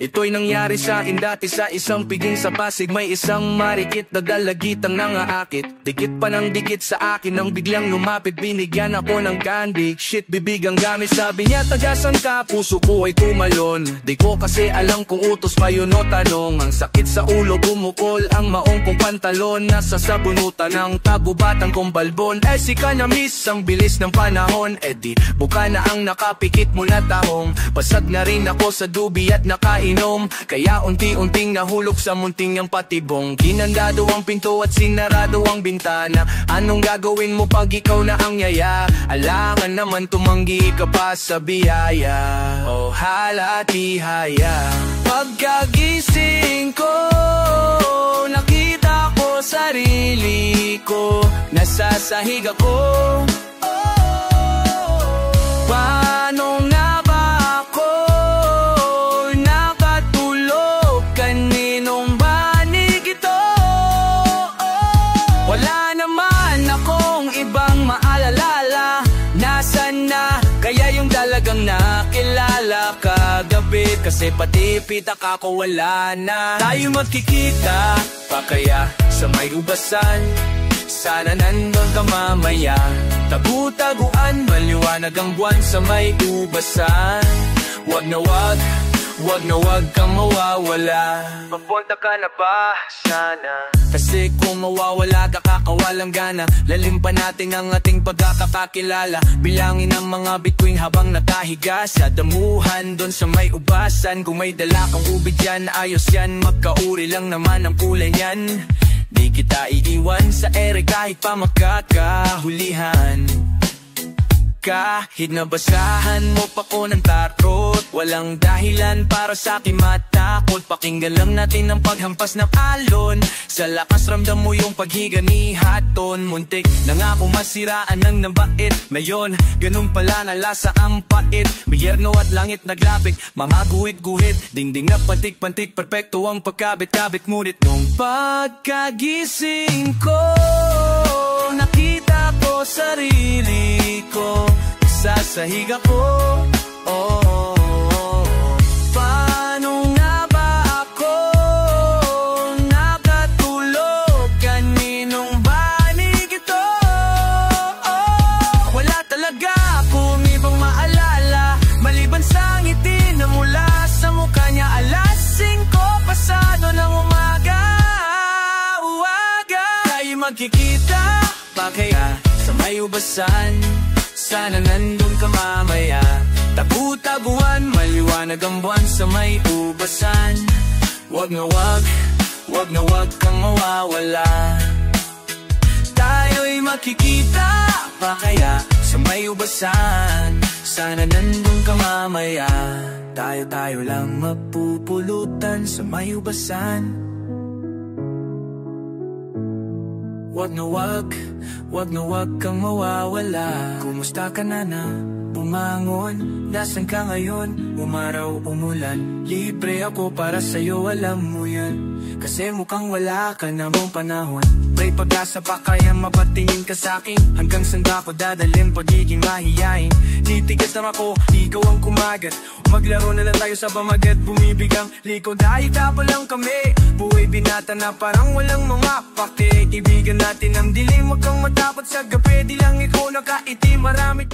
Ito'y nangyari sa akin dati sa isang piging sa Pasig. May isang marikit na dalagitang nangaakit. Dikit pa ng dikit sa akin nang biglang lumapit. Binigyan ako ng candy, shit bibig ang gamit. Sabi niya tagasan ka, puso ko ay tumalon. Di ko kasi alam kung utos pa yun o tanong. Ang sakit sa ulo bumukol ang maong kong pantalon. Nasa sabunutan ng tagubatang kong balbon. Eh si kanya miss, ang bilis ng panahon. Eh di, buka na ang nakapikit mo na tahong. Pasag na rin ako sa dubi at nakainom. Kaya unti-unting nahulog sa munting ang patibong. Kinandado ang pinto at sinarado ang bintana. Anong gagawin mo pag ikaw na ang yaya? Alangan naman tumanggi ka pa sa biyaya. Oh halatihaya. Pagkagising ko, nakita ko sarili ko. Nasasahig ako. Paano nga ba ako nakatulog? Kaninong banig ito? Wala naman akong ibang maalala. Nasaan na kaya yung dalagang nakilala kagabi? Kasi pati pitak ako wala na. Tayo magkikita pa kaya sa may ubasan? Sana nandun ka mamaya. Tagu-taguan, maliwanag ang buwan sa may ubasan. Wag na wag kang mawawala. Papunta ka na ba sana? Kasi kung mawawala ka kakawalang gana. Lalim pa natin ang ating pagkakakilala. Bilangin ang mga bituin habang nakahiga sa damuhan doon sa may ubasan. Kung may dala kang ubi dyan, ayos yan. Magkauri lang naman ang kulay niyan. Di kita iiwan sa ere kahit pa makakahulihan. Kahit nabasahan mo pa ko ng tarot, walang dahilan para sa akin matakot. Pakinggan lang natin ang paghampas ng alon. Sa lakas ramdam mo yung paghiga ni Haton. Muntik na nga kung masiraan ng nabait. Ngayon, ganun pala na lasa ang pait. Biyerno at langit naglapit, mga guhit-guhit. Dingding na pantik-pantik, perpekto ang pagkabit-kabit. Ngunit nung pagkagising ko, nakita ko sarili ko. Sasahig ako. Paano nga ba ako nakatulog? Kaninong banig ito? Wala talaga akong ibang maalala maliban sa ngiti na mula sa mukha niya. Alas 5 pasado ng umaga. Tayo magkikita pa kaya sa may ubasan? Sana nandun ka mamaya. Tagu-taguan, maliwanag ang buwan sa may ubasan. Wag na wag kang mawawala. Tayo'y makikita pa kaya sa may ubasan? Sana nandun ka mamaya. Tayo lang mapupulutan sa may ubasan. Wag na wag kang mawawala. Kumusta ka na bumangon? Nasaan ka ngayon? Umaraw, umulan, libre ako para sa'yo, alam mo yan. Kasi mukhang wala ka namang panahon. May pag-asa pa kaya mapatingin ka sa'kin. Hanggang saan ba ako dadalhin pagiging mahiyain? Titigas na ako, ikaw ang kumagat. Maglaro na lang tayo sa bamagat. Bumibigang liko dahil tapo lang kami. Buhay binata na parang walang mga pake. Ibigan natin ang dilim, wag kang matapot sa gabi. Di lang ikaw nakaitim, marami.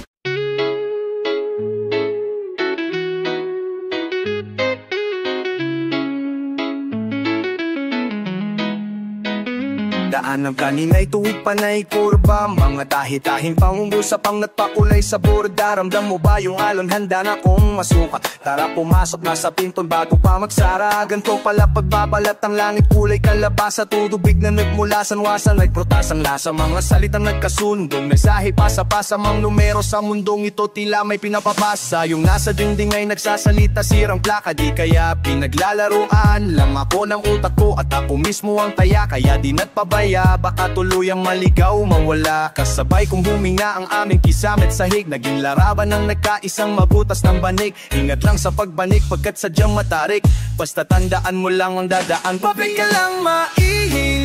Daan ng kanina'y tuwid panay kurba. Mga tahi-tahing pangungusap ang nagpakulay sa borda. Ramdam mo ba yung alon? Handa na kong masukat. Tara pumasok na sa pinton bago pa magsara. Ganto pala pagbabalat ang langit, kulay kalabasa. Tudubig na nagmula sa wasan, ay protas ang lasa. Mga salitang nagkasundong, mensahe pasa-pasa. Mang numero sa mundong ito tila may pinapapasa. Yung nasa dingding ay nagsasalita, sirang plaka. Di kaya pinaglalaruan lang ako ng utak ko. At ako mismo ang taya, kaya di nagpabay. Baka tuluyang maligaw, mawala. Kasabay kong huminga ang aming kisamit sahig. Naging larawan ng nagkaisang mabutas ng banig. Ingat lang sa pagbanik pagkat sadyang matarik. Basta tandaan mo lang ang dadaan. Pabay ka lang maihing,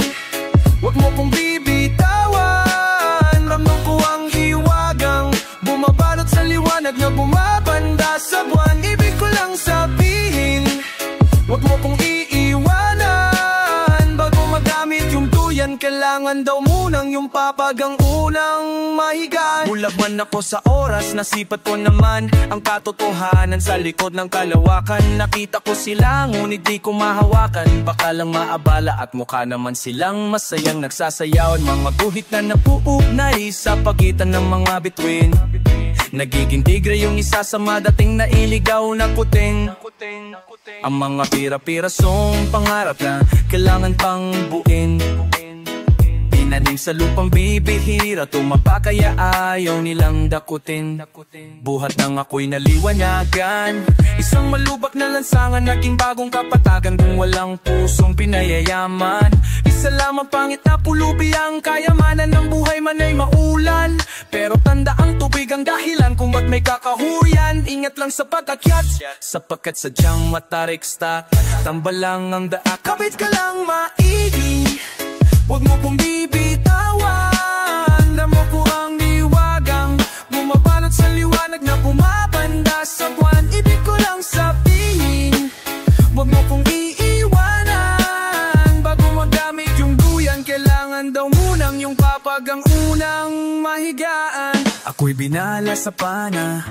wag mo kong bibitawan. Ramdam ko ang hiwagang bumabalot sa liwanag na bumabanda sa buwan. Ibig ko lang sabihin, Huwag mo kong iiwanan. Bago magamit yung duyan, kailangan daw munang yung papagang unang mahigan. Bulag man ako sa oras, nasipat ko naman ang katotohanan sa likod ng kalawakan. Nakita ko sila, ngunit di ko mahawakan. Baka lang maabala at mukha naman silang masayang nagsasayaw. Mga guhit na napuugnay sa pagitan ng mga bituin. Nagiging tigre yung isa sa madating na iligaw na kuting. Ang mga pira-pirasong pangarap na kailangan pang buin. Pinaning sa lupang bibihira, tumapa kaya ayaw nilang dakutin. Buhat ng ako'y naliwanagan, isang malubak na lansangan, naging bagong kapatagan. Kung walang pusong pinayayaman, isa lamang pangit na pulubi ang kayamanan ng buhay man ay maulan. Pero tanda ang tubig ang dahilan kung ba't may kakahuyan. Ingat lang sa pag-akyat, sapagkat sadyang matarik stak. Tambal lang ang daak, kapit ka lang maigi. Huwag mo kong bibitawan. Damo ko ang liwagang bumabalot sa liwanag na pumapanda sa buwan. Ibig ko lang sabihin, huwag mo kong iiwanan. Bago magamit yung duyan, kailangan daw munang yung papagang unang mahigaan. Ako'y binala sa pana,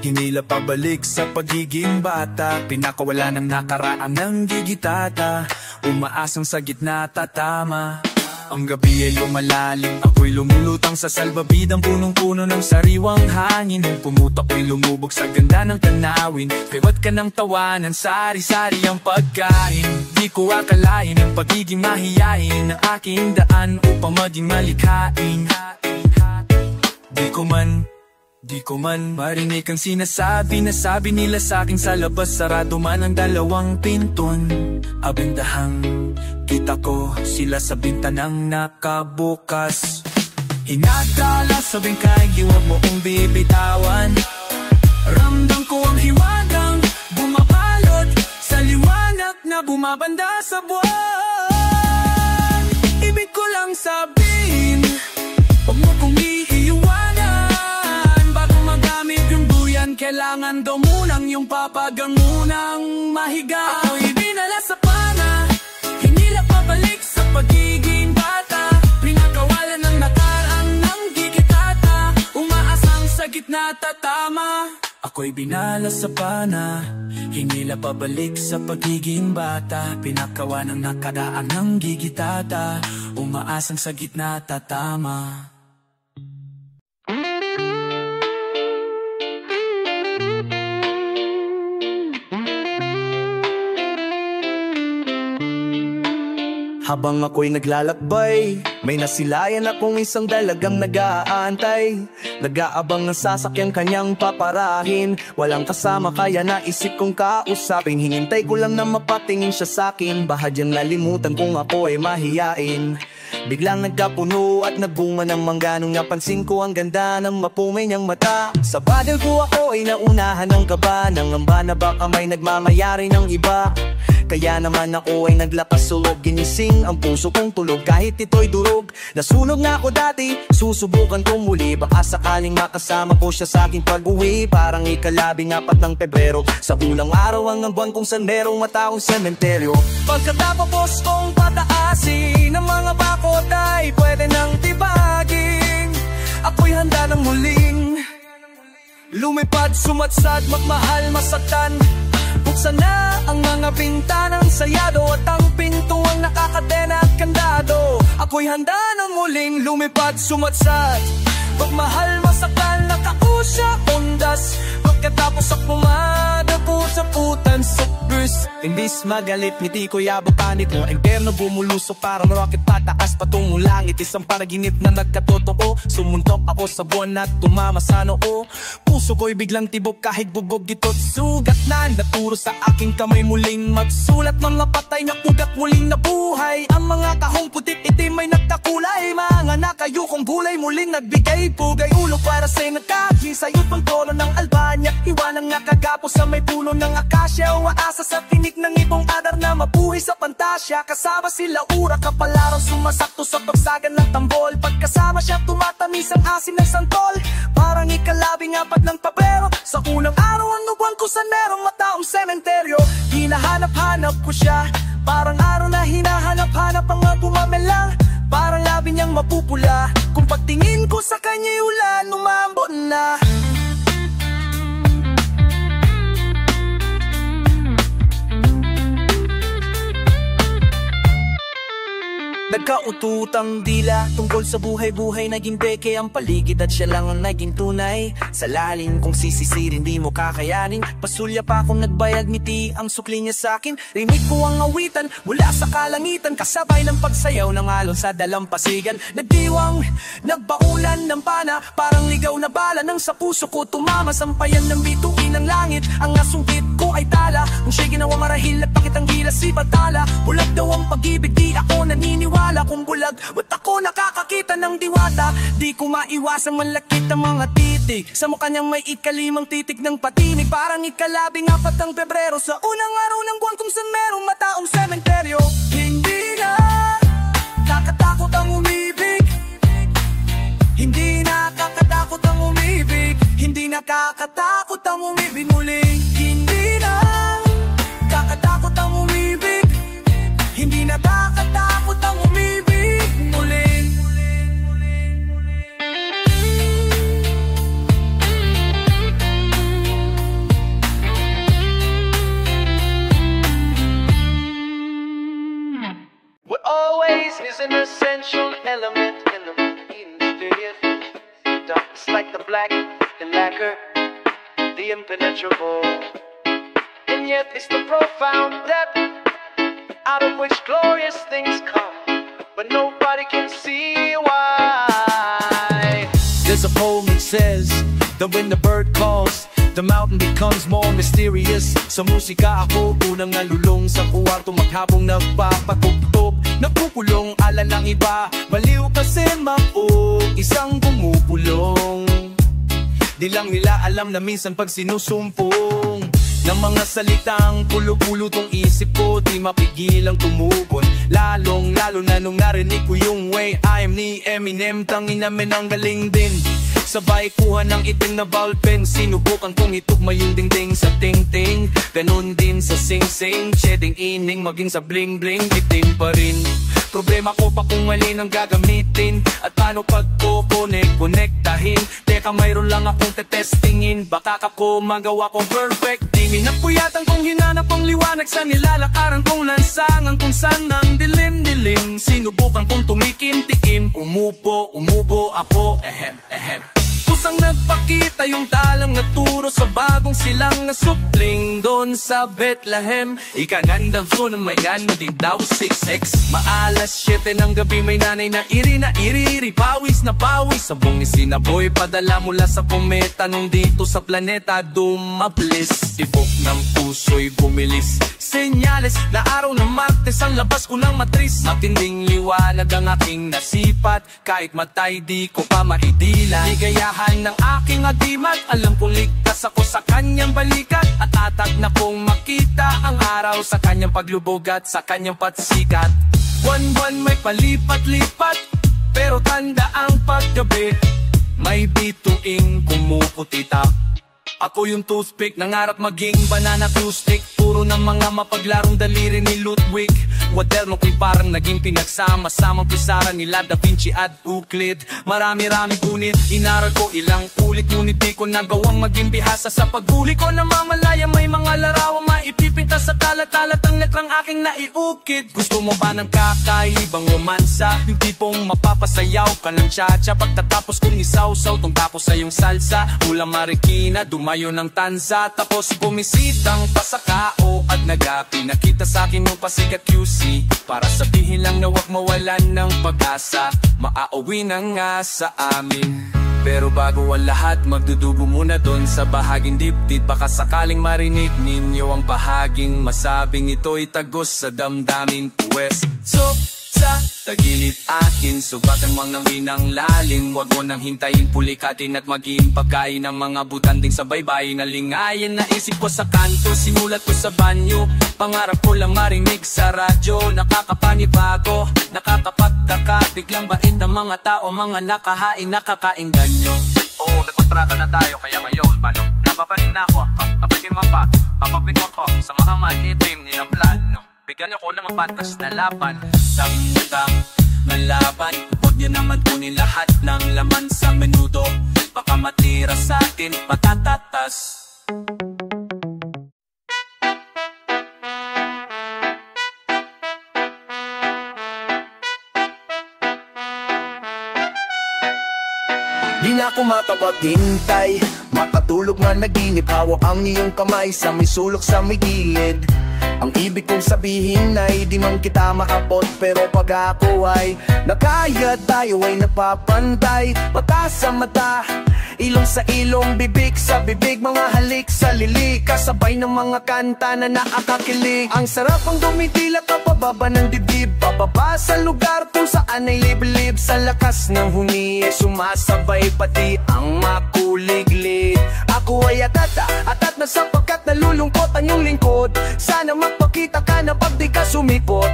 hinila pabalik sa pagiging bata. Pinakawala ng nakaraan ng gigitata, umaasang sa gitna tatama. Ang gabi ay lumalalim, ako'y lumulutang sa salbabidang punong-puno ng sariwang hangin. Nung pumutok ko'y lumubog sa ganda ng tanawin. Piwat ka ng tawanan, sari-sari ang pagkain. Di ko akalain ang pagiging mahiyain ng aking daan upang maging malikhain. Di ko man marinig ang sinasabi na sabi nila sa'kin sa labas. Sarado man ang dalawang pinton, abindahang kita ko sila sa bintanang nakabukas. Hinagdala sa bingkay, huwag mo kong bibitawan. Ramdam ko ang hiwagang bumabalot sa liwanag na bumabanda sa buwan. Ibig ko lang sabihin, huwag mo kong iiwanan. Bago magamit yung duyan, kailangan daw munang yung papagang unang mahiga. Ako'y binala sa pana, hinila pabalik sa pagiging bata. Pinakawalan ng nakaraan ng gigitata, umaasang sa gitna tatama. Ako'y binala sa pana, hinila pabalik sa pagiging bata. Pinakawalan ng nakaraan ng gigitata, umaasang sa gitna tatama. Habang ako'y naglalakbay, may nasilayan akong isang dalagang nag-aantay. Nag-aabang ng sasakyang kanyang paparahin. Walang kasama kaya naisip kong kausapin. Hinintay ko lang na mapatingin siya sa'kin. Bahadyang nalimutan kung ako ay mahiyain. Biglang nagkapuno at nagbunga ng mangga. Nung napansin ko ang ganda ng mapumay niyang mata. Sa badal ko ako ay naunahan ng kaba. Nangamba na baka may nagmamayari ng iba. Kaya naman ako ay naglakas sulog. Ginising ang puso kong tulog kahit ito'y durog. Nasunog na ako dati, susubukan kong muli. Baka sakaling makasama ko siya sa aking pag-uwi. Parang ikalabing-4 ng Pebrero, sa ulang araw ang buwan kung saan merong mataong sementeryo. Pagkatapos kong pataasin ang mga bakod ay pwede nang tibagin. Ako'y handa ng muling lumipad, sumatsad, magmahal, masaktan. Buksan na ang mga bintanang sayado at ang pintuang nakakadena at kandado. Ako'y handa ng muling lumipad, sumatsad, magmahal, masaktan, nakakusya, undas. Pagkatapos ako madabo sa putan sa burst. Imbis magalit, ngiti ko'y abot panit mo. Interno bumulusok parang rocket pataas patungong langit. Isang panaginip na nagkatotoo. Sumuntok ako sa buwan at tumama sa noo. Puso ko'y biglang tibok kahit bubog ito't sugat na naturo sa aking kamay muling magsulat. Mga patay na ugat muling nabuhay. Ang mga kahong putit itim ay nagkakulay. Mga nakayukong gulay muling nagbigay pugay. Ulo para sa'y nagkagi sa'yo pang tono ng Albania. Iwanang nga kagapo sa may puno ng akasya. Umaasa sa tinik ng ibong adar na mabuhay sa pantasya. Kasama sila ura kapalarang sumasakto sa bagsagan ng tambol. Pagkasama siya tumatamis ang asin ng santol. Parang ikalabing-4 ng Pebrero, sa unang araw ang uwang kung saan merong mataong sementeryo. Hinahanap-hanap ko siya, parang araw na hinahanap-hanap ang bumamelang. Parang labi niyang mapupula, kung pagtingin ko sa kanya'y ulan, umambon na. Nagkaututang dila tungkol sa buhay-buhay, naging beke ang paligid at siya lang ang naging tunay. Sa lalim kung sisisirin di mo kakayanin, pasulya pa kung nagbayad ngiti ang sukli niya sa'kin. Rinig ko ang awitan mula sa kalangitan, kasabay ng pagsayaw ng alon sa dalampasigan. Nagdiwang, nagbaulan ng pana, parang ligaw na bala nang sa puso ko tumama. Sampayan ng bituin ng langit, ang nasungkit ko ay tala. Kung siya'y ginawa marahil at pakitang gilas si Batala. Bulag daw ang pag-ibig, di ako naniniwala. Kung bulag, ba't ako nakakakita ng diwata? Di ko maiwasang manlakit ang mga titig sa mukha niyang may ikalimang titig ng patinig. Parang ikalabing apat ng Pebrero, sa unang araw ng buwan kung saan merong mataong sementeryo. Hindi na kakatakot ang umibig, hindi na kakatakot ang umibig, hindi na kakatakot ang umibig muli. Hindi na kakatakot ang umibig, hindi na kakatakot ang umibig muli. What always is an essential element in the mysterious. It's like the black and lacquer, the impenetrable, and yet it's the profound depth out of which glorious things come, but nobody can see why. There's a poem that says that when the bird calls, the mountain becomes more mysterious. Sa musika ako unang nalulong, sa kwarto maghabong nagpapatugtog. Napupulong ala ng iba, baliw kasi isang bumubulong. Di lang nila alam na minsan pag sinusumpong ng mga salitang pulo-pulo tong isip ko, di mapigilang tumugon. Lalo na nung narinig ko yung way I am ni Eminem. Tangin namin ang galing din, sabay kuha ng itim na ballpen. Sinubukan kong itugma yung dingding sa ting-ting, ganon din sa sing-sing, shedding ining, maging sa bling-bling, itim pa rin. Problema ko pa kung mali nang gagamitin, at paano pag kukonektahin. Teka, mayroon lang akong tetestingin, baka ko magawa kong perfect. Di minapuyatan kong hinanap ang liwanag sa nilalakaran kong lansangan kung saan ang dilim-dilim. Sinubukan kong tumikim-tikim, umubo ako, ehem. Kusang nagpakita yung talang naturo sa bagong silang na supling doon sa Bethlehem. Ikagandang so ng may ano din daw 6X. Maalas 7 ng gabi, may nanay na iri, pawis na pawis. Sabong isinaboy, padala mula sa kometa nung dito sa planeta dumaplis. Tibok ng puso'y bumilis, senyales na araw ng Martes ang labas ko ng matris. Matinding liwanag ang aking nasipat, kahit matay di ko pa maidila. Ligayahan ng aking adimat, alam kong ligtas ako sa kanyang balikat, at tatag na kong makita ang araw sa kanyang paglubog at sa kanyang patsikat. Buwan-buwan may palipat-lipat, pero tanda ang paggabi, may bituing kumukutita. Ako yung toothpick, nangarap maging banana glue stick. Puro ng mga mapaglarong daliri ni Ludwig. Waterno ko'y parang naging pinagsama-samang pisara nila Da Vinci at Euclid. Marami-rami gunit, inaral ko ilang ulit, ngunit di ko nagawang maging bihasa. Sa paghuli ko na mamalaya, may mga larawang maipipinta sa talat-talat ang letrang aking naiukit. Gusto mo ba ng kakaibang romansa? Yung tipong mapapasayaw ka ng cha-cha, pagtatapos kong isawsaw tong tapos sa yung salsa. Ulam marikina, dumayo ng tansa, tapos bumisitang pasakao at nagapi. Nakita sa akin yung pasikat QC, para sabihin lang na wag mawalan ng pag-asa. Maaawi na nga sa amin. Pero bago ang lahat, magdudugo muna doon sa bahaging dibdib. Baka sakaling marinig ninyo ang bahaging masabing ito'y tagos sa damdamin. Pues, so, sa tagilid akin, sugat ang mga winang lalim. Huwag mo nang hintayin pulikatin at maging pagkain ng mga butanding sa baybay. Nalingayan na isip ko sa kanto, simulat ko sa banyo. Pangarap ko lang marinig sa radyo. Nakakapanibago, nakakapagtaka, biglang bain ng mga tao, mga nakahain, nakakaingganyo. Oo, nagkontrata na tayo, kaya ngayon, paano? Napapanin na ako, kapatid mo pa. na mapatas na laban. Samtang malaban, huwag niya naman kunin lahat ng laman sa menudo. Baka matira sa atin patatatas. Di na ako makapaghintay, makatulog nga naginip. Hawak ang iyong kamay sa may sulok sa may gilid. Ang ibig kong sabihin ay di man kita makapot, pero pag ako ay nakaya, tayo ay napapantay. Mata sa mata, ilong sa ilong, bibig sa bibig, mga halik sa lilik, kasabay ng mga kanta na nakakakilig. Ang sarap ang dumitila ka pababa ng dibdib, pababa sa lugar kung saan ay liblib. Sa lakas ng huni ay sumasabay pati ang makuliglig. Ako ay atat na sapagkat nalulungkot ang iyong lingkod. Sana magpakita ka na pag di ka sumipot.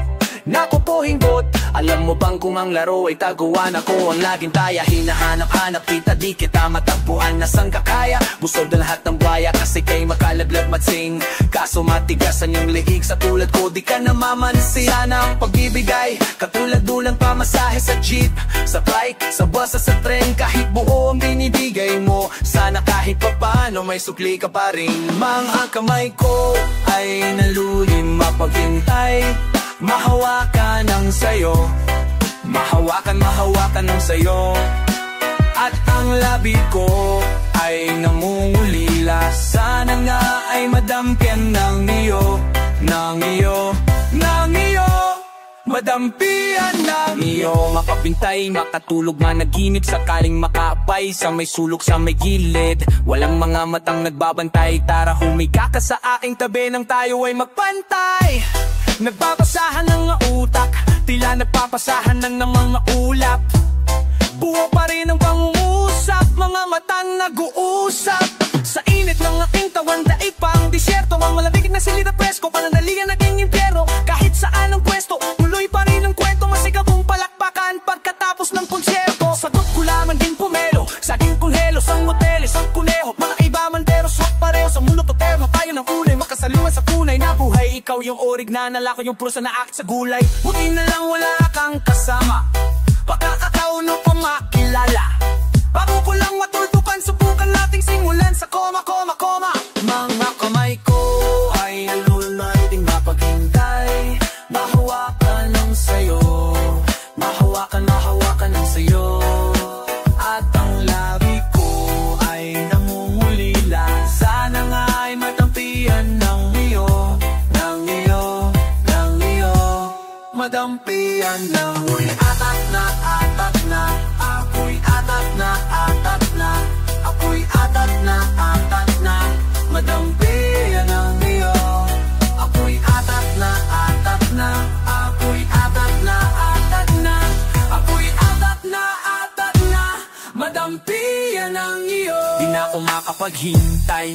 Naku po hinggot, alam mo bang kung ang laro ay taguan, ako ang laging taya. Hinahanap-hanap kita, di kita matagpuan. Nasaan ka kaya? Busog na lahat ng buhaya, kasi kay makalaglag matsing. Kaso matigasan yung liig, sa tulad ko di ka namamansin. Sana ang pagbibigay, katulad dulang pamasahe sa jeep, sa flight, sa bus, sa tren. Kahit buo ang binibigay mo, sana kahit papaano may sukli ka pa rin. Mga kamay ko ay nalulim mapaghintay, mahawakan ang sayo, mahawakan ang sayo. At ang labi ko ay namumulila, sana nga ay madampian ng iyo, ng iyo, ng iyo. Madampian ng iyo, makapintay, makatulog nga naginip, sakaling makaapay sa may sulok sa may gilid. Walang mga matang nagbabantay, tara humiga ka sa aking tabi nang tayo ay magpantay. Nagpapasahan ng utak, tila nagpapasahan ng mga ulap. Buo pa rin ang pangungusap, mga mata nag-uusap. Sa init ng aking tawan, daig pa ang disyerto. Ang malamig na silid at presko, panandalian naging impyerno. Kahit saan ang pwesto, tuloy pa rin ang kwento. Masigaw kong palakpakan pagkatapos ng konsyerto. Sagot ko lamang din pumelo, saging kulhelos, ang hoteles, ang kuneho. Mga iba manderos, hot pareho sa mundo toterno. Tayo ng kulay, makasaluan sa kunay na buhay. Ikaw yung orig na nalako, yung prusa na akit sa gulay. Buti na lang wala kang kasama, pagkakataon pa makilala. Bago ko lang matultukan, subukan nating simulan sa koma, koma, koma. Mga kamay ko ay nalunating mapaghintay, mahawakan ang sayo, mahawakan ang sayo. At ang labi ko ay namumulila, sana nga ay madampian ng iyo, ng iyo, ng iyo. Madampian ng uy, atat na, atat na. Ako'y atat na, atat na. Ako'y atat na, atat na. Madampian ng iyo. Ako'y atat na, atat na. Ako'y atat na, atat na. Ako'y atat na, atat na. Madampian ng iyo. Di na ako makapaghintay,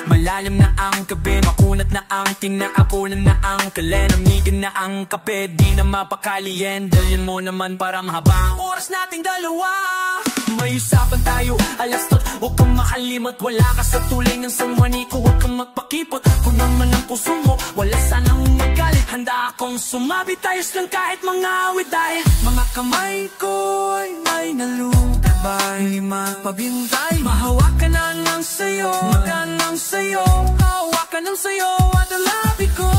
malalim na ang gabi, makunat na ang tinaapunan na ang kalenamigan na ang kape. Di na mapakaliyen, dalhin mo naman para mahaba ang oras nating dalawa. May usapan tayo, alas tot, huwag kang makalimot. Wala ka sa tulay ng San Juanico, huwag kang magpakipot. Kung naman ang puso mo, wala sanang magalit. Handa akong sumabi, tayos lang kahit mga awit ay. Mga kamay ko ay nalutibay, magpabintay, mahawakan na ng sayo, magan ng sayo, hawakan ng sayo. At ang labi ko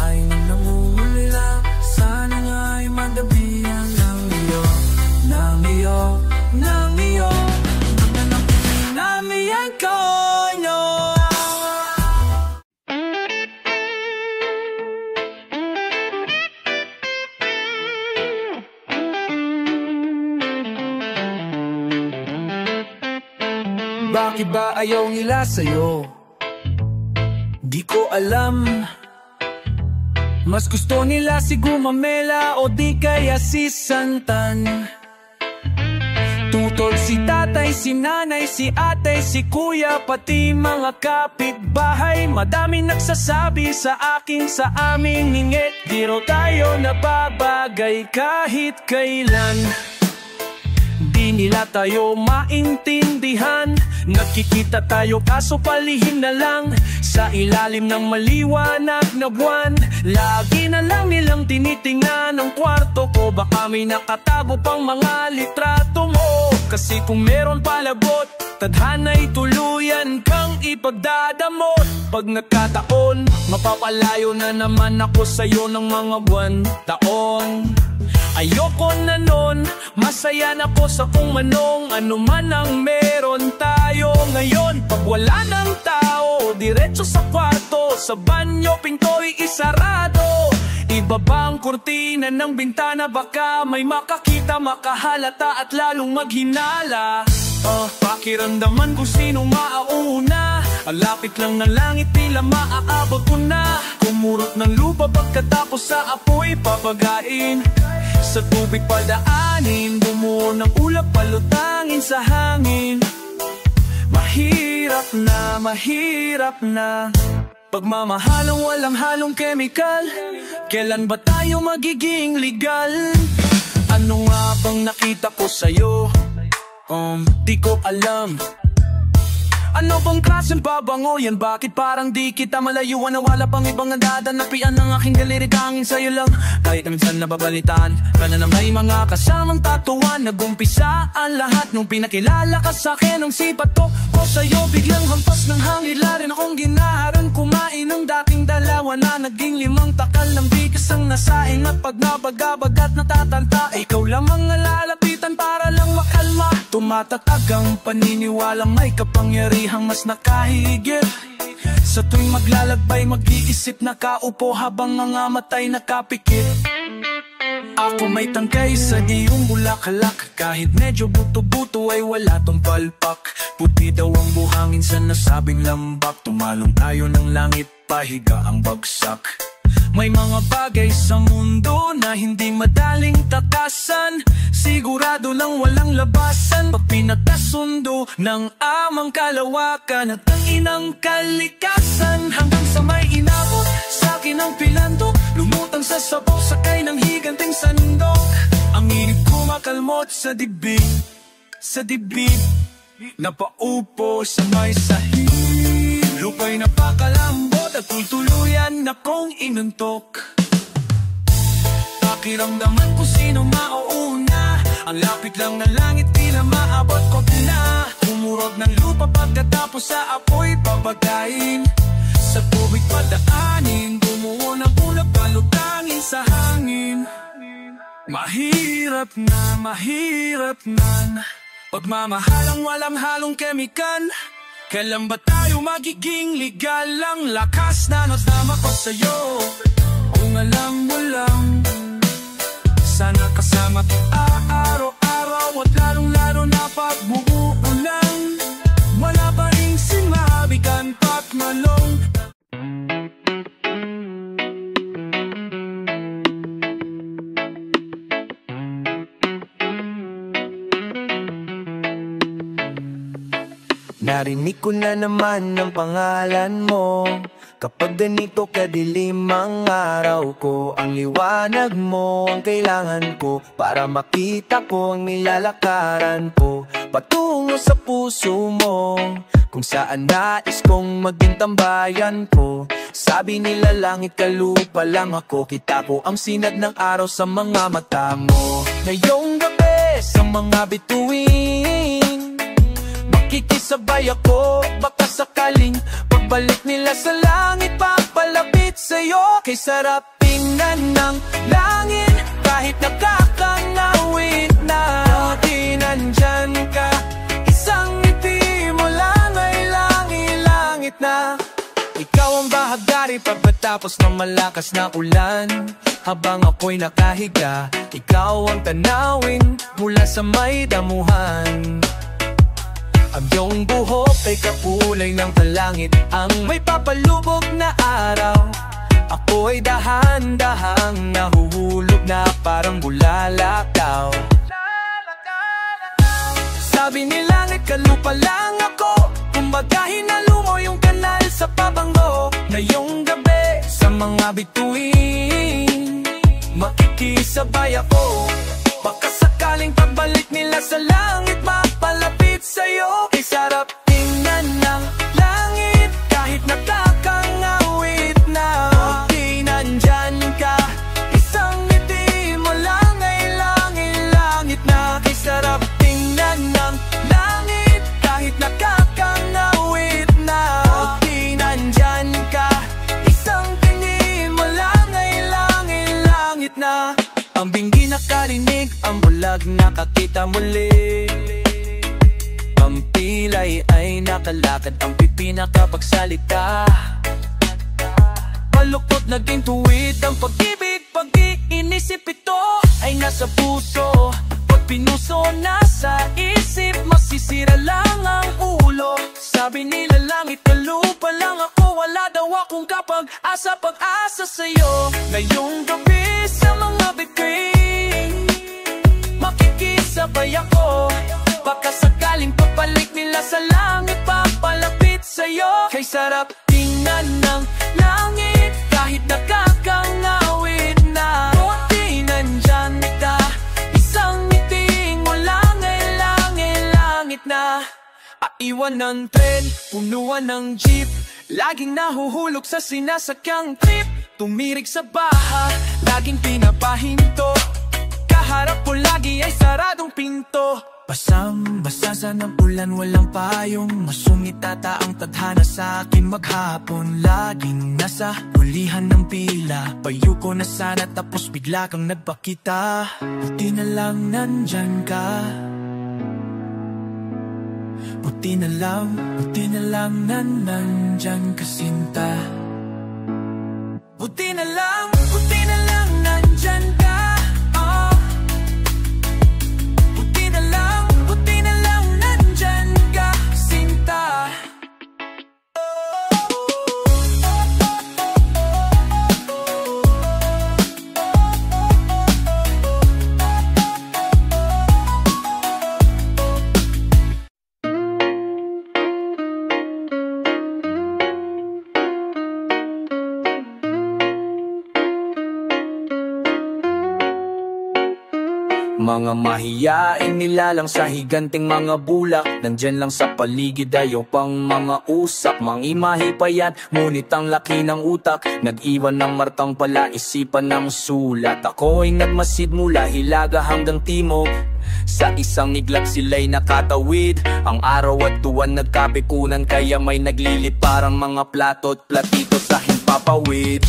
ay namumulila, sana nga ay madabihan ng iyo, ng iyo, ng iyo. Namiyan ko, no. Bakit ba ayaw nila sa'yo? Di ko alam. Mas gusto nila si Gumamela o di kaya si Santan. Tutol si tatay, si nanay, si ate, si kuya, pati mga kapitbahay. Madami nagsasabi sa akin, sa aming ngingit, di raw tayo nababagay kahit kailan. Di nila tayo maintindihan, Nagkikita tayo kaso palihim na lang sa ilalim ng maliwanag na buwan. Lagi na lang nilang tinitingnan ang kwarto ko, baka may nakatago pang mga litrato mo. Kasi kung meron palabot, tadhana'y tuluyan kang ipagdadamot. Pag nagkataon, mapapalayo na naman ako sa'yo ng mga buwan, taon. Ayoko na nun, masaya na ko sa kung manong ano man ang meron tayo ngayon. Pag wala ng tao, diretso sa kwarto, sa banyo, pinto'y isarado. Ibaba ang kurtina ng bintana, baka may makakita, makahalata at lalong maghinala. Pakiramdaman kung sino maauna, ang lapit lang ng langit, tila maaabot ko na. Kumurot ng lupa pagkatapos sa apoy papagain, sa tubig padaanin, bumuo ng ulap palutangin sa hangin. Mahirap na pagmamahalang walang halong kemikal. Kailan ba tayo magiging legal? Ano nga bang nakita ko sa'yo? Di ko alam. Ano bang klaseng babango yan? Bakit parang di kita malayuan? Nawala pang ibang nadadanapian ng aking daliri, tanging sa'yo lang. Kahit minsan nababalitaan ka na may mga kasamang tatuan. Nagumpisa ang lahat nung pinakilala ka sa'kin. Ang sipat ko sa'yo, biglang hampas ng hangilarin akong ginaharan. Kumain ng dating dalawa na naging 5 takal ng bigas ang nasaing. At pag nabagabagat natatanta, ikaw lamang nalalapitan para lang makalma. Tumatatag ang paniniwalang may kapangyarihang mas nakahigit. Sa tuwing maglalakbay, mag-iisip nakaupo habang mga matay nakapikit. Ako may tangkay sa iyong bulaklak, kahit medyo buto-buto ay wala tong palpak. Puti daw ang buhangin sa nasabing lambak, tumalong tayo ng langit, pahiga ang bagsak. May mga bagay sa mundo na hindi madaling takasan, sigurado lang walang labasan. Pag pinagkasundo ng amang kalawakan at ang inang kalikasan, hanggang sa may inabot sa'kin ang pilanto, lumutang sa sabaw sakay ng higanting sandok. Ang inip kumakalmot sa dibdib, napaupo sa may sahig. Lupa'y napakalambot at tultuluyan akong inuntok. Pakiramdaman kung sino mauuna, ang lapit lang ng langit, tila maabot ko na. Humurog ng lupa pagkatapos sa apoy papagain, sa tubig padaanin, bumuo ng ulap palutangin sa hangin. Mahirap na pagmamahalang walang halong kemikal. Kailan ba tayo magiging legal? Ang lakas na natama ko sa'yo, kung alam mo lang. Sana kasama kita araw-araw at lalong-lalo na pagbuulan. Wala pa rin sinabigan pat malong. Narinig ko na naman ang pangalan mo, kapag ganito kadilim ang araw ko. Ang liwanag mo ang kailangan ko para makita ko ang nilalakaran ko, patungo sa puso mo, kung saan nais kong maging tambayan ko. Sabi nila langit kalupa lang ako, kita ko ang sinag ng araw sa mga mata mo. Ngayong gabi sa mga bituin, makikisabay ako, baka sakaling pagbalik nila sa langit, papalapit sa'yo. Kay sarap tingnan ng langit, kahit nakakangawit na. Di nandyan ka, isang ngiti mo lang ay langit na. Ikaw ang bahagari pagkatapos ng malakas na ulan. Habang ako'y nakahiga, ikaw ang tanawin mula sa may damuhan. Ang iyong buhok ay kapulay ng talangit, ang may papalubog na araw. Ako ay dahan-dahang nahuhulog na parang bulalak daw. Sabi nila nagkalupa lang ako, kumbaga hinalo mo yung kanal sa pabango. Ngayong gabi sa mga bituin, makikisabay ako, baka sakaling pagbalik nila sa langit, mapalapit sa'yo. Ay sarap pag nakakita muli. Ang pilay ay nakalakad, ang pipi nakapagsalita. Malukot naging tuwid ang pag-ibig, pag-iinisip ito ay nasa puso. Pag pinuso nasa isip, masisira lang ang ulo. Sabi nila langit na lupa lang ako, wala daw akong kapag-asa, pag-asa sa'yo. Ngayong gabi sa mga bituin, makikisabay ako. Baka sakaling papalik nila sa langit, papalapit sa'yo. Kay sarap tingnan ng langit, kahit nakakangawit na. Buti nandyan ka, isang ngiting walang langit na. Aiwan ng tren, punuan ng jeep, laging nahuhulog sa sinasakyang trip. Tumirik sa baha, laging pinapahinto, kaharap ko lagi ay saradong pinto. Basang-basa ng ulan, walang payong, masungit ata ang tadhana sa akin maghapon. Laging nasa hulihan ng pila, payo ko na sana tapos bigla kang nagpakita. Buti na lang nandyan ka, buti na lang na nandyan ka, sinta. Buti na lang nandyan ka. Mga mahiyain nilalang sa higanting mga bulak, nandyan lang sa paligid ayaw pang mga usap. Mangimahi pa yan, ngunit ang laki ng utak, nag-iwan ng martang pala isipan ng sulat. Ako'y nagmasid mula Hilaga hanggang Timog, sa isang iglap sila'y nakatawid. Ang araw at tuwan nagkapikunan, kaya may naglilit parang mga plato at platito sa himpapawid.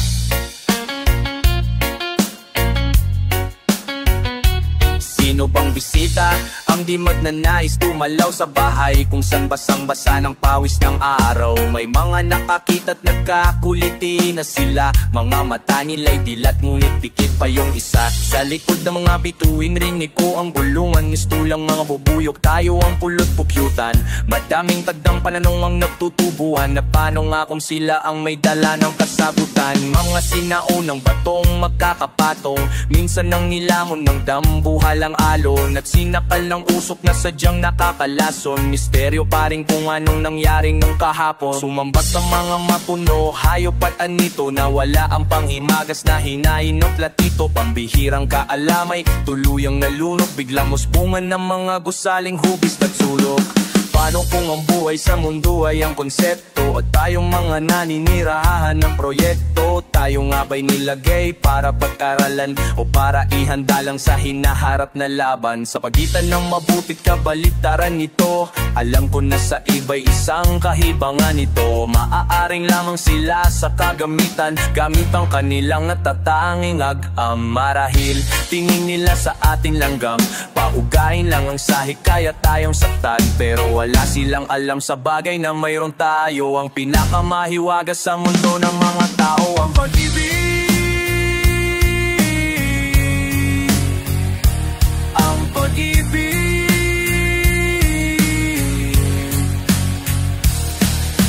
Sino bang bisita ang di magnanais tumalaw sa bahay kung saan basang-basa ng pawis ng araw? May mga nakakita't nagkakuliti na sila, mga mata nila'y dilat ngunit pikit pa yung isa. Sa likod ng mga bituin rinig ko ang bulungan, mistulang mga bubuyog, tayo ang pulot pukyutan. Madaming tagdang pananong ang nagtutubuhan, na paano nga kung sila ang may dala ng kasabutan. Mga sinaunang batong magkakapatong, minsan nang nilamon ng dambuhalang alon, at sinakal ng usok na sadyang nakakalason. Misteryo pa rin kung anong nangyaring nung kahapon. Sumambat sa mga mapuno, hayop at anito, na wala ang panghimagas na hinain ng platito. Pambihirang kaalamay, tuluyang nalunok, biglang musbungan ng mga gusaling hubis at sulok. Paano kung ang buhay sa mundo ay ang konsepto, at tayong mga naninirahan ng proyekto? Tayo nga ba'y nilagay para pag-aralan o para ihanda lang sa hinaharap na laban? Sa pagitan ng mabutit kabaliktaran nito, alam ko na sa iba'y isang kahibangan nito. Maaaring lamang sila sa kagamitan, gamit ang kanilang natatanging marahil tingin nila sa ating langgam, paugain lang ang sahig kaya tayong saktan. Pero wala silang alam sa bagay na mayroon tayo, ang pinakamahiwaga sa mundo ng mga tao, ang pag-ibig. Ang pag-ibig,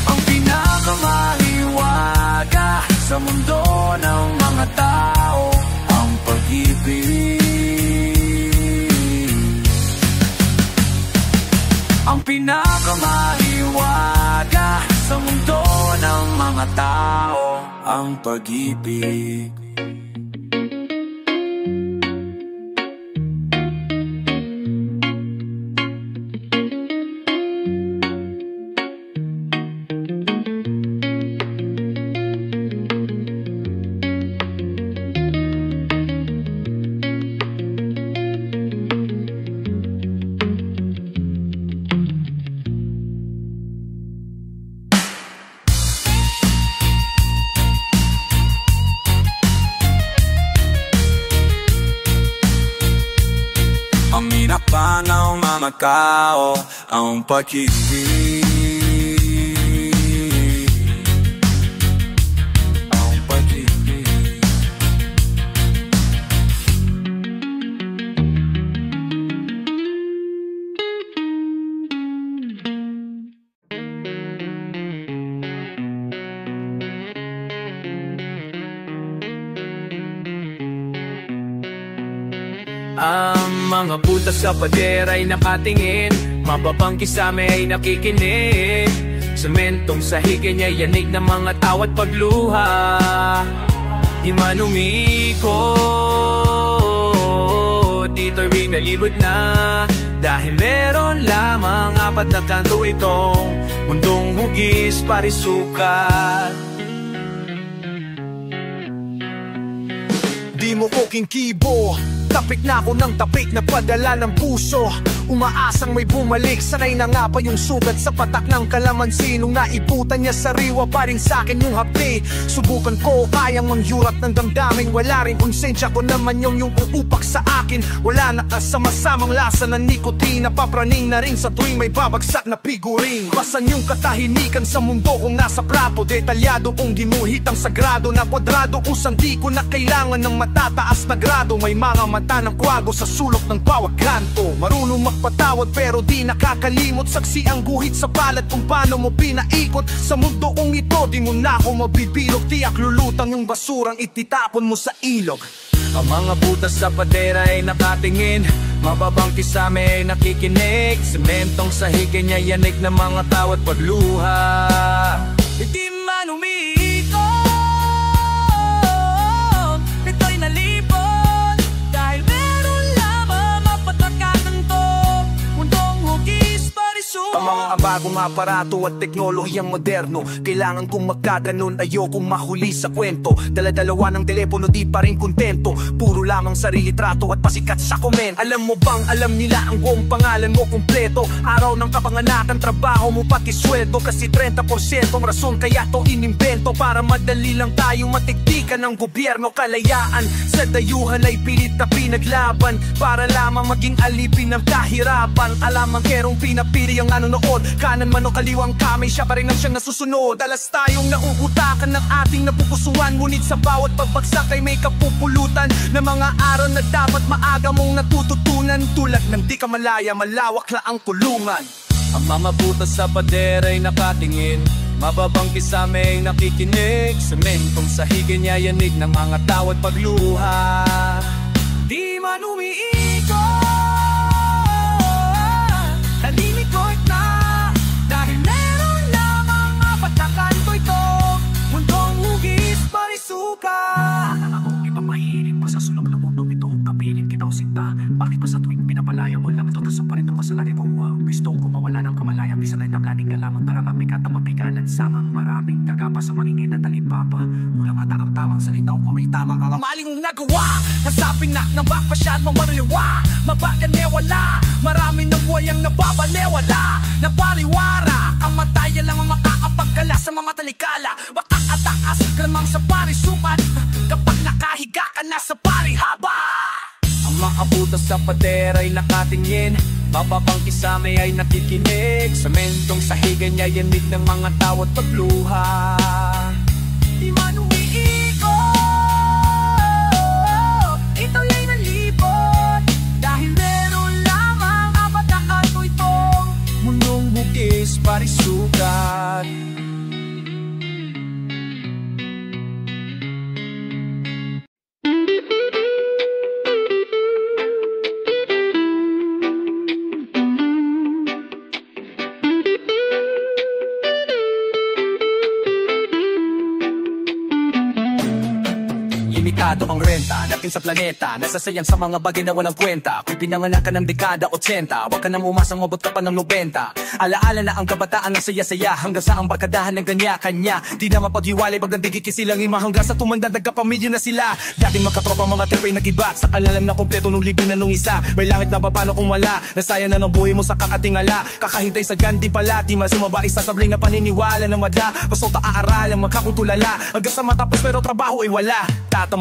ang pinakamahiwaga sa mundo ng mga tao, ang pag-ibig. Ang pinakamahiwaga sa mundo ng mga tao, ang pag-ibig. Macau ang pag-ibig. Ang pag-ibig. Ang mga butas sa pader ay nakatingin, mababang kisame ay nakikinig. Sementong sahig niya yanig ng mga tawat pagluha. Di man umikot, dito'y rin nalibot na. Dahil meron lamang apat na kanto itong mundong hugis parisukat. Di mo ko kibo, tapik na ako ng tapik na padala ng puso. Umaasang may bumalik, sanay na nga pa yung sugat sa patak ng kalamansi. Nung naiputan niya sariwa pa rin sa'kin yung hapdi. Subukan ko, kayang mangyurat ng damdamin. Wala rin konsensya ko naman yung uupak sa akin. Wala na kasama-samang lasa ng nikotina. Papraning na rin sa tuwing may babagsak na figuring. Basan yung katahimikan sa mundo kung nasa plato. Detalyado kong ginuhit ang sagrado na kwadrado. Kung di ko na kailangan ng matataas na grado. May mga mata ng kwago sa sulok ng bawat kanto. Marunong magpatawad pero di nakakalimot. Saksi ang guhit sa balat kung paano mo pinaikot. Sa mundo kong ito di mo na ako mabibilog. Tiyak lulutang yung basurang ititapon mo sa ilog. Ang mga butas sa padera ay nakatingin, mababang kisame ay nakikinig. Sementong sahig niya yanig ng mga tawat pagluha. Hindi man umiikot, ito'y nalipot. Dahil meron lamang mapatakasan to, mundong hugis parisukat. Ang mga bagong aparato at teknolohiyang moderno, kailangan kong magkaganon, ayokong mahuli sa kwento. Dala-dalawa ng telepono, di pa rin kontento. Puro lamang sarili trato at pasikat sa comment. Alam mo bang alam nila ang buong pangalan mo kumpleto? Araw ng kapanganakan, trabaho mo pati sweldo. Kasi 30% ang rason kaya to inimbento. Para madali lang tayong matiktikan ng gobyerno. Kalayaan sa dayuhan ay pilit na pinaglaban, para lamang maging alipin ng kahirapan. Alam ang kerong pinapili ang nanonood. Kanan man o kaliwang kamay, siya pa rin ang siyang nasusunod. Alas tayong nauutakan ng ating napupusuan. Ngunit sa bawat pagbagsak ay may kapupulutan na mga aral na dapat maaga mong natututunan. Tulad ng di ka malaya, malawak na ang kulungan. Ang mga butas sa pader ay nakatingin, mababang kisame ay nakikinig. Sementong sahig niya yanig ng mga tawat pagluha. Di man umiikot, nalimikot na. Dahil meron lamang apat na kanto ito, mundong hugis parisukat. Akong ipapahiling pa sa sulok ng mundo ito. Kapiling kita o sinta. Bakit pa sa tuwing pinapalaya mo lang ito? Sa pa rin ang kasalanan ko. Gusto ko mawala ng kamalayan. Bisa na naglaning ka lamang para mapikatapapigalan. Samang maraming tagapa sa maningin na talipapa. Mula matakang-tawang salita ko may tama ka. Maling nagawa, nasaping na ng bakpasya at mamariliwa. Mabagan wala, maraming nabuhay ang nababalewala. Napariwara, ang mataya lang ang makakapagkala sa mga talikala. Bakak-atakas, kalamang sa parisukat, kapag nakahiga ka na sa parihaba. Ang mga butas sa pader ay nakatingin, mababang kisame ay nakikinig. Sementong sahigan niya yanig ng mga tawat pagluha. Di man umiikot, ito'y nalipot. Dahil meron lamang apat na kanto itong mundong hugis parisukat. Limitado ang renta natin sa planeta. Nasasayang sa mga bagay na walang kwenta. Kung pinanganak ka ng dekada 80, wag ka nang umasang mabot ka pa ng 90. Alaala na ang kabataan na saya-saya, hanggang sa ang barkadahan ng kanya-kanya. Di na mapaghiwalay pag nandigit kisilang ima, hanggang sa tumanda nagkapamilya na sila. Dating magkatropa mga tripay nag-iba, sa kalalam na kompleto nung libre na nung isa. May langit na paano kung wala, nasaya na ng buhay mo sa kakatingala. Kakahintay sa ganti pala, di masumaba isa sabling na paniniwala na madla. Pasok ta aaralan, magkakutulala, hanggang sa matapos pero trabaho ay wala.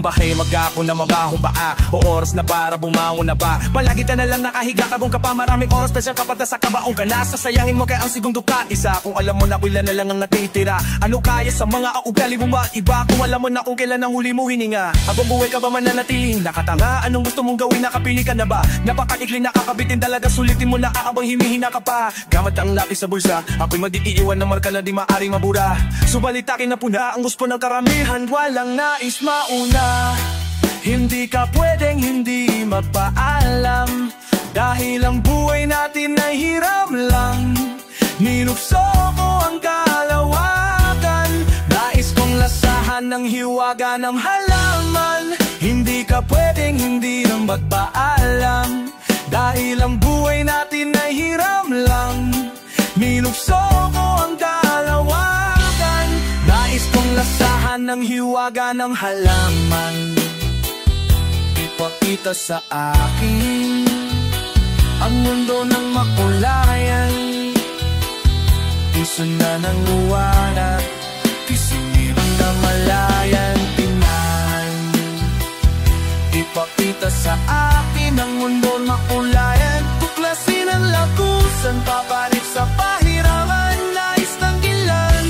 bahe, mag-ako na mabahong baa. O oras na para bumangon na ba? Palagi ka na lang nakahiga, kabong ka pa, maraming oras, special kapag nasa kabaong ka na. Sasayangin mo kaya ang segundo ka isa. Kung alam mo na kailan na lang ang natitira, ano kaya sa mga ugali mo maiba? Kung alam mo na kung kailan ang huli mo hininga, habang buhay ka ba mananatiling nakatanga? Anong gusto mong gawin, nakapili ka na ba? Napakaikli, nakakabitin talaga, sulitin mo na habang humihina ka pa. Gamit ang laki sa bulsa, ako'y mag-iiwan na marka na di maaring mabura. Subalit akin na puna ang gusto ng karamihan, walang nais mauna. Hindi ka pwedeng hindi magpaalam, dahil ang buhay natin ay hiram lang. Ninukso ko ang kalawakan, nais kong lasahan ng hiwaga ng halaman. Hindi ka pwedeng hindi nang magpaalam, dahil ang buhay natin ay hiram lang. Ninukso ko ang kalawakan, nais kong lasahan ng hiwaga ng halaman. Ipakita sa akin ang mundo ng makulayan, puso na ng luwanag, pisinirang na malayan tingnan. Ipakita sa akin ang mundo ng makulayan, tuklasin ang lagusan, papalit sa pahiraman, nais tanggilan,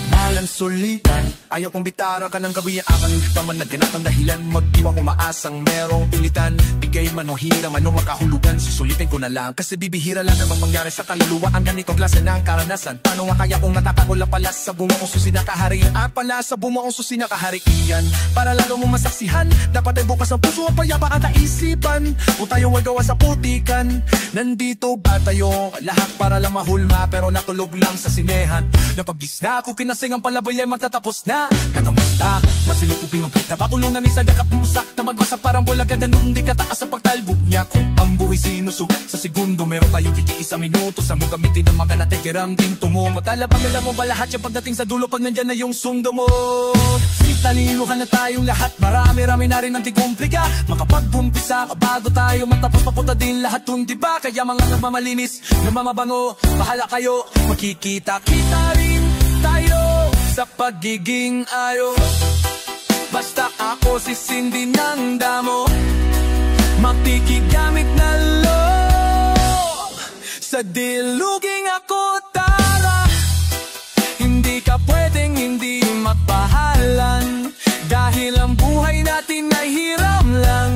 malang sulitan. Ayaw kong bitara ka ng gabi, akan hindi pa man nagganap ang dahilan. Mag-iwang umaasang merong pilitan, bigay man o hiram, ano makahulugan, susulitin ko na lang. Kasi bibihira lang namang mangyari sa kaluluwa ang ganitong klase ng karanasan. Paano nga kaya kung natatako lang pala sa bumaong susi na kaharian, at pala sa bumaong susi na kaharian? Para lalo mo masaksihan, dapat ay bukas ang puso at payapa at isipan. Kung tayo ay gawa sa putikan, nandito ba tayo lahat para lang mahulma, pero natulog lang sa sinehan. Napagis na ako, kinasing ang palabay ay magtatapos na. Katamusta, masilip ko pinagkita, pakulong na ni sa gakapumusak, na magbasa parang bulag ka ganun, di kataas sa pagtalbog niya. Kung ang buhay sinusugat sa segundo, meron tayo kiki sa minuto, sa mo gamitin ang mga natigiram tinto mo. Matala pag alam mo ba lahat yung pagdating sa dulo, pag nandyan na yung sundo mo. Talilihan na tayong lahat, marami-rami na rin ang tikumplika. Makapagbumpisa ka bago tayo matapos, papunta din lahat dun, diba? Kaya mga nagmamalinis, nagmamabango, bahala kayo, makikita-kita rin tayo sa pagiging ayo. Basta ako sisindi ng damo, makikigamit na loob, sa diluging ako tara. Hindi ka pwedeng hindi magpahalan, dahil ang buhay natin ay hiram lang.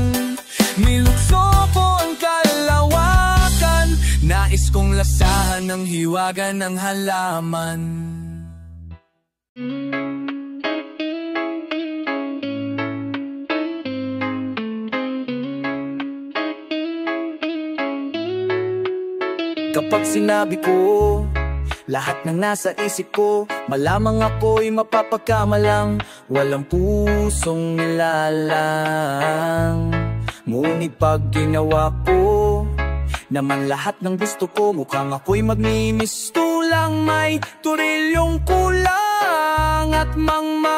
Nilukso ko ang kalawakan, nais kong lasahan ng hiwaga ng halaman. Kapag sinabi ko lahat ng nasa isip ko, malamang ako'y mapapagkamalang walang pusong nilalang. Ngunit pag ginawa ko naman lahat ng gusto ko, mukhang ako'y magmimisto lang. May turilyong kulang at mangmang.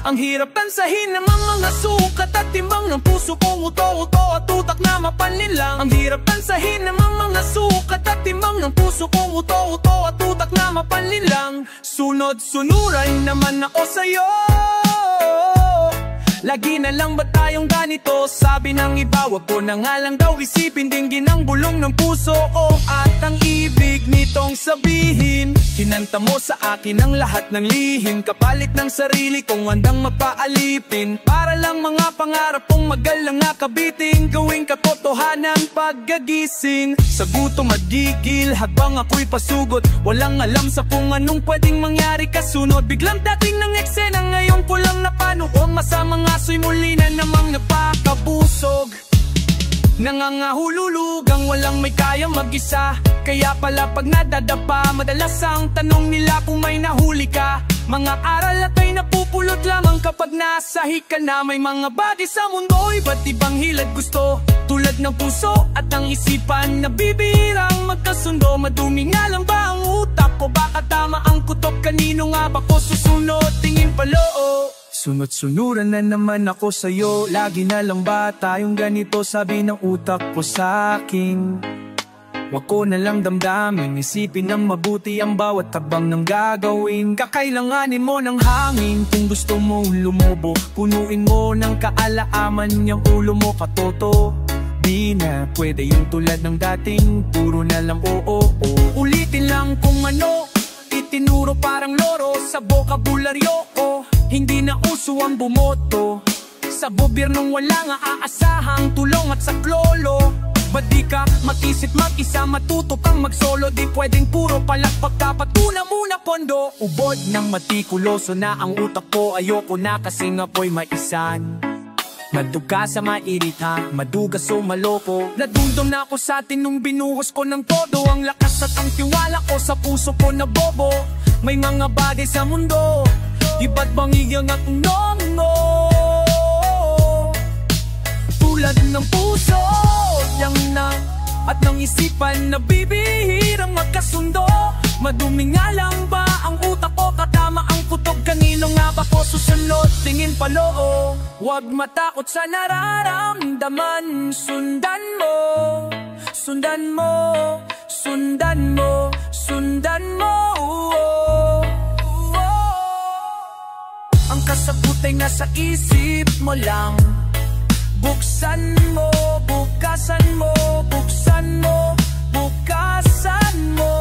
Ang hirap tansahin ng mga sukat at timbang ng puso kong uto-uto at utak na mapanlilang. Ang hirap tansahin ng mga sukat at timbang ng puso kong uto-uto at utak na mapanlilang. Sunod-sunuran naman ako sa'yo, lagi na lang ba tayong ganito? Sabi ng iba, wag ko na nga lang daw isipin, dinggin ang bulong ng puso ko. At ang ibig nitong sabihin, kinanta mo sa akin ang lahat ng lihim, kapalit ng sarili kong handang mapaalipin, para lang mga pangarap kong magalang akabitin, gawing katotohanan paggagising. Sa gutom at gigil habang ako'y pasugod, walang alam sa kung anong pwedeng mangyari kasunod. Biglang dating ng eksena, ngayon ko lang napanood, masamang aso'y muli na namang napakabusog. Nangangahululugang walang may kaya mag-isa, kaya pala pag nadadapa, madalas ang tanong nila kung may nahuli ka. Mga aral at ay napupulot lamang kapag nasa hika na. May mga bagay sa mundo, iba't ibang hilad gusto, tulad ng puso at ng isipan, na bibihirang magkasundo. Madumi nga lang ba ang utak ko? Baka tama ang kutok, kanino nga ba ko susunod? Tingin paloo, sunod-sunuran na naman ako sa'yo, lagi na lang ba tayong ganito? Sabi ng utak ko sa'kin, Wag ko nalang damdamin, isipin ng mabuti ang bawat tabang ng gagawin. Kakailanganin mo ng hangin kung gusto mo lumobo. Punuin mo ng kaalaaman yung ulo mo katoto. Di na pwede yung tulad ng dating puro na lang oo. Ulitin lang kung ano itinuro parang loro sa bokabularyo ko. Hindi na uso ang bumoto sa gobyernong wala nga aasahang tulong at saklolo. Ba't di ka mag-isip mag-isa, matuto kang mag-solo? Di pwedeng puro palakpak, dapat una muna pondo. Ubod ng matikuloso na ang utak ko, ayoko na kasi nga po'y maisan. Maduga sa mairita, madugas o maloko. Nadundong na ako sa atin nung binuhos ko ng todo. Ang lakas at ang tiwala ko sa puso ko na bobo. May mga bagay sa mundo, iba't bang iyang at nongo. Tulad ng puso yang na at ng isipan na bibihirang magkasundo. Madumi nga lang ba ang utak ko, katama ang kutob? Kanino nga ba ko susunod? Tingin paloo, huwag matakot sa nararamdaman. Sundan mo, sundan mo, sundan mo, sundan mo. Ang kasabutay nasa isip mo lang. Buksan mo, bukasan mo, buksan mo, bukasan mo.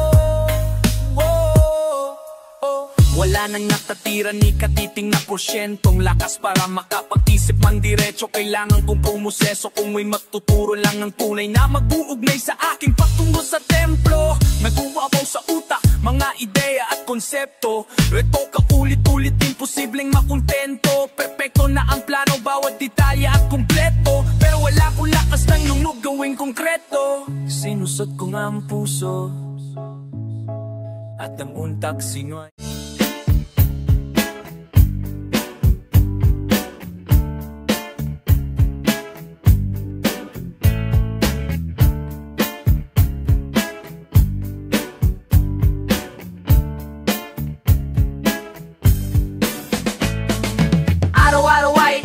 Wala nang natatira ni katiting na porsyentong lakas para makapag-isip man diretso. Kailangan kong pumuseso kung may magtuturo lang ng tunay na mag-uugnay sa aking patungo sa templo. Nag-uwabaw sa utak, mga ideya at konsepto. Ito kaulit-ulit, imposibleng makontento. Perfecto na ang plano, bawat detalye at kumpleto. Pero wala kong lakas ng lungnog gawing konkreto. Sinusot ko nga ang puso at ang untak singoy.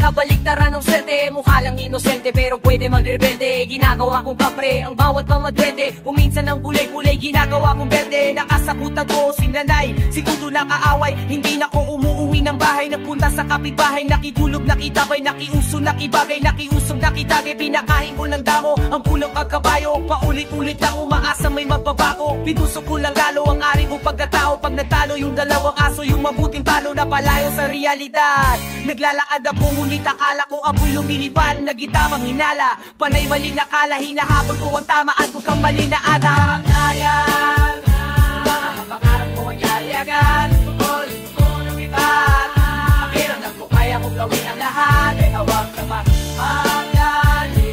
Kabaliktaran ng swerte, mukha lang inosente pero pwede magrebelde. Ginagawa kong kapre, ang bawat pamadwede. Kuminsan ng kulay-kulay, ginagawa kong berde. Nakasakutan ko, sinanay, siguro nakaaway. Hindi na ko umuuwi ng bahay, nagpunta sa kapitbahay. Nakitulog, nakitabay, nakiuso, nakibagay, nakiusog, nakitagay. Pinakain ko ng damo, ang pulang pagkabayo. Paulit-ulit lang umaasa may magbabago. Pinusok ko lang lalo ang ari ko pagkatao. Pag natalo yung dalawang aso, yung mabuting talo na palayo sa realidad. Naglalakad ako, ngunit akala ko apoy lumilipan. Nagitamang hinala, panay mali na kala. Hinahabol ko ang tama at kung mali na ata. Pangayan, mga pangarap ko ay yayagan. Tungkol ko lumipat, pakiramdam ko kaya kong gawin ang lahat. Ay hawag naman magdali,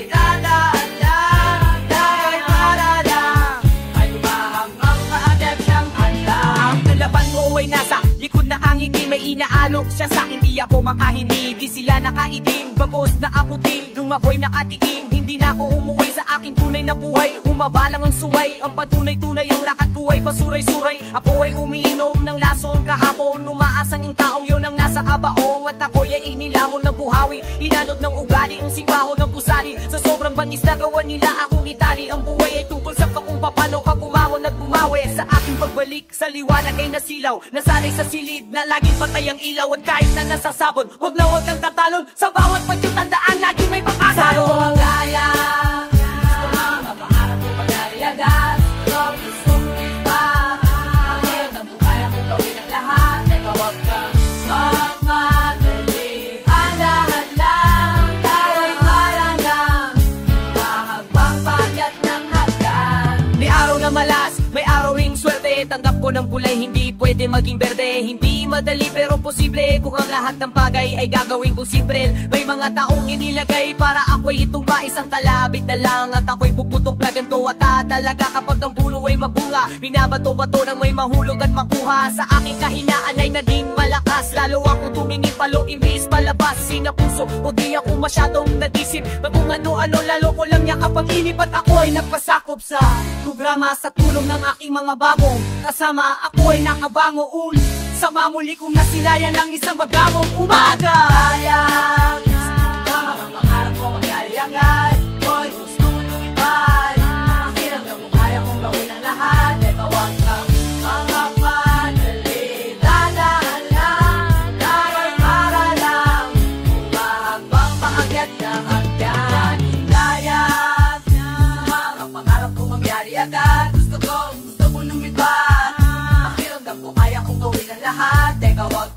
dadaan lang, dahil para lang ay umahang kaadep ng alam. Ang kalaban ko ay nasa likod na ang hindi may inaalok siya sa akin. Di ako makahindi, di sila nakaitim. Bagos na ako din, nung ako'y nakatikim. Hindi na ako umuwi sa aking tunay na buhay. Umaba lang ang suway, ang patunay-tunay ang lakad ko ay pasuray-suray. Ako ay umiinom ng lason kahapon. Umaasang yung taong yun ang nasa kabaong. At ako'y ay inilamon ng buhawi. Inanod ng ugali ang singbaho ng pusali. Sa sobrang banis na gawa nila akong itali. Ang buhay ay tungkol sa kung paano ka gumawon at bumawi. Sa aking pagbalik sa liwanag ay nasilaw. Nasanay sa silid na laging patay ang ilaw. At kahit na nasasabon, huwag na huwag kang tatalon. Sa bawat pagkatandaan, lagi may pag-asa. Saro ang gaya, gusto mga pangarap ko pag-aliagas. Gusto mo iba, pakiramdam ko kaya kong gawin ang lahat. Teka huwag kang magmadali, andahan lang, dahil parang lang makapagpapagyat ng hagdan. May araw na malas, may araw ring swerte. Tanggap ko ng kulay, hindi pwede maging berde. Hindi madali pero posible kung ang lahat ng bagay ay gagawin kong simple. May mga taong inilagay para ako'y itumba. Isang talabit na lang at ako'y puputok na ganito at tatalaga. Kapag ang puno ay mabunga, binabato-bato nang may mahulog at makuha. Sa aking kahinaan ay naging malakas. Lalo akong tumingin palo, imbis palabas. Sinapuso o di ako masyadong nadisip. Kung ano-ano lalo ko lang yakap ang inip. At ako ay nagpasakop sa programa sa tulong ng aking mga bagong kasama. Ako ay nakabango ulit. Sama muli kong nasilayan ng isang magamong umaga. Sayang, mga pangarap ko magyayagan. Ko'y gusto mo lumipad. Pakiramdam mo gawin ang lahat. Teka, wag